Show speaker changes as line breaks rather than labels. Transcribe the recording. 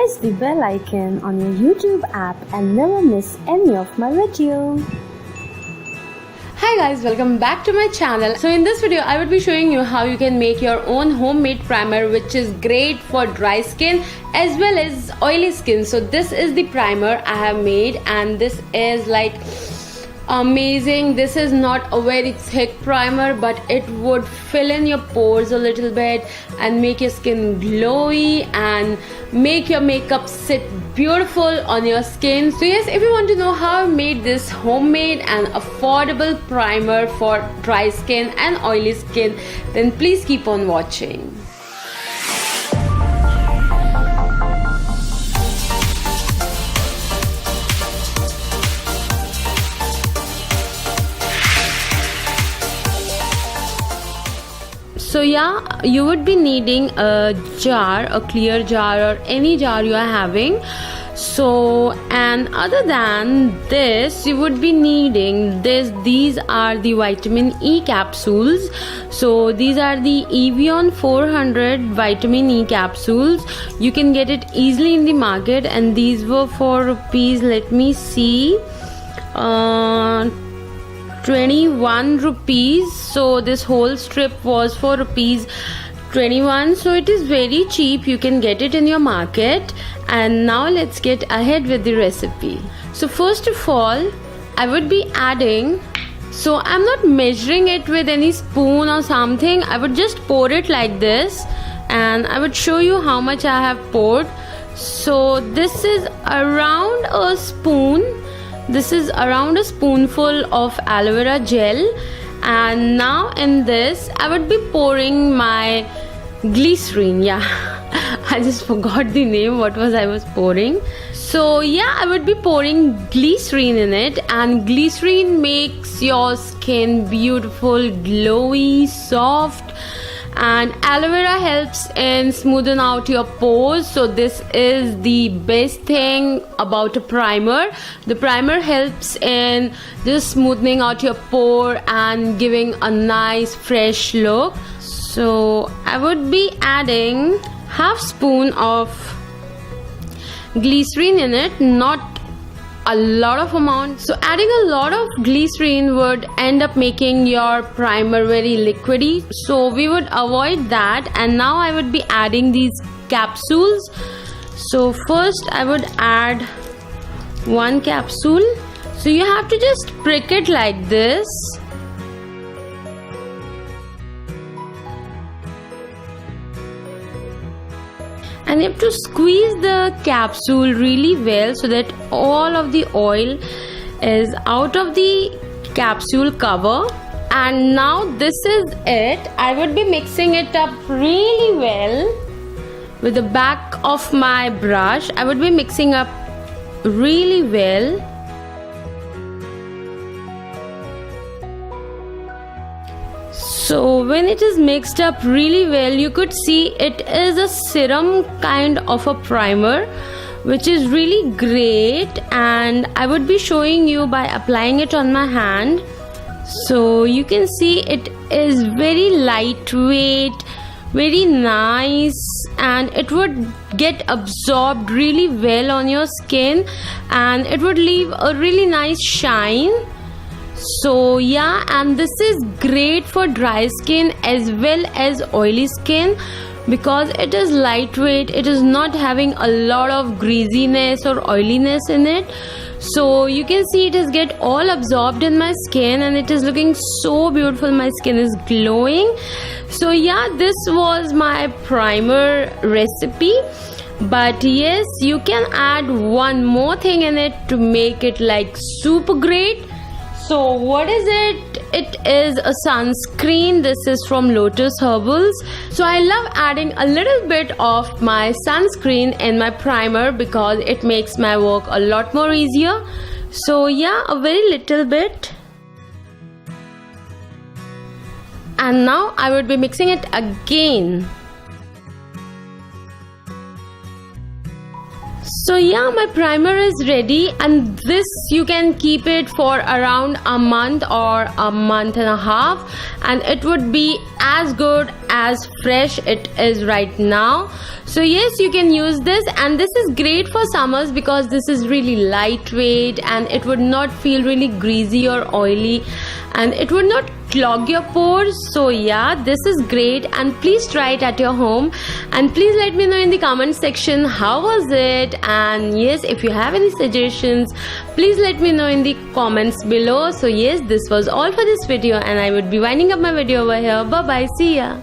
press the bell icon on your YouTube app and never miss any of my videos.
Hi guys, welcome back to my channel. So in this video I would be showing you how you can make your own homemade primer, which is great for dry skin as well as oily skin. So this is the primer I have made, and this is like amazing. This is not a very thick primer, but it would fill in your pores a little bit and make your skin glowy and make your makeup sit beautiful on your skin. So yes, if you want to know how I made this homemade and affordable primer for dry skin and oily skin, then please keep on watching. So yeah, you would be needing a jar, a clear jar or any jar you are having. So, and other than this, you would be needing this. These are the vitamin E capsules. So these are the Evian 400 vitamin E capsules. You can get it easily in the market, and these were for rupees, let me see, 21 rupees. So this whole strip was for rupees 21, so it is very cheap. You can get it in your market. And now let's get ahead with the recipe. So first of all, I would be adding, so I'm not measuring it with any spoon or something. I would just pour it like this, and I would show you how much I have poured. So this is around a spoon. This is around a spoonful of aloe vera gel, and now in this I would be pouring my glycerin. Yeah, I just forgot the name. What was I was pouring? So yeah, I would be pouring glycerin in it, and glycerin makes your skin beautiful, glowy, soft. And aloe vera helps in smoothing out your pores. So this is the best thing about a primer. The primer helps in just smoothing out your pore and giving a nice fresh look. So I would be adding half spoon of glycerin in it, not a lot of amount. So adding a lot of glycerin would end up making your primer very liquidy, so we would avoid that. And now I would be adding these capsules. So first I would add one capsule. So you have to just prick it like this. And you have to squeeze the capsule really well so that all of the oil is out of the capsule cover. And now this is it. I would be mixing it up really well with the back of my brush. I would be mixing up really well. So when it is mixed up really well, you could see it is a serum kind of a primer, which is really great. And I would be showing you by applying it on my hand. So you can see it is very lightweight, very nice, and it would get absorbed really well on your skin, and it would leave a really nice shine. So yeah, and this is great for dry skin as well as oily skin, because it is lightweight. It is not having a lot of greasiness or oiliness in it. So you can see it is get all absorbed in my skin, and it is looking so beautiful. My skin is glowing. So yeah, this was my primer recipe. But yes, you can add one more thing in it to make it like super great. So what is it? It is a sunscreen. This is from Lotus Herbals. So I love adding a little bit of my sunscreen in my primer because it makes my work a lot more easier. So yeah, a very little bit. And now I would be mixing it again. So yeah, my primer is ready, and this you can keep it for around a month or a month and a half, and it would be as good as fresh it is right now. So yes, you can use this, and this is great for summers because this is really lightweight and it would not feel really greasy or oily, and it would not clog your pores. So yeah, this is great, and please try it at your home, and please let me know in the comment section how was it. And yes, if you have any suggestions, please let me know in the comments below. So yes, this was all for this video, and I would be winding up my video over here. Bye bye, see ya.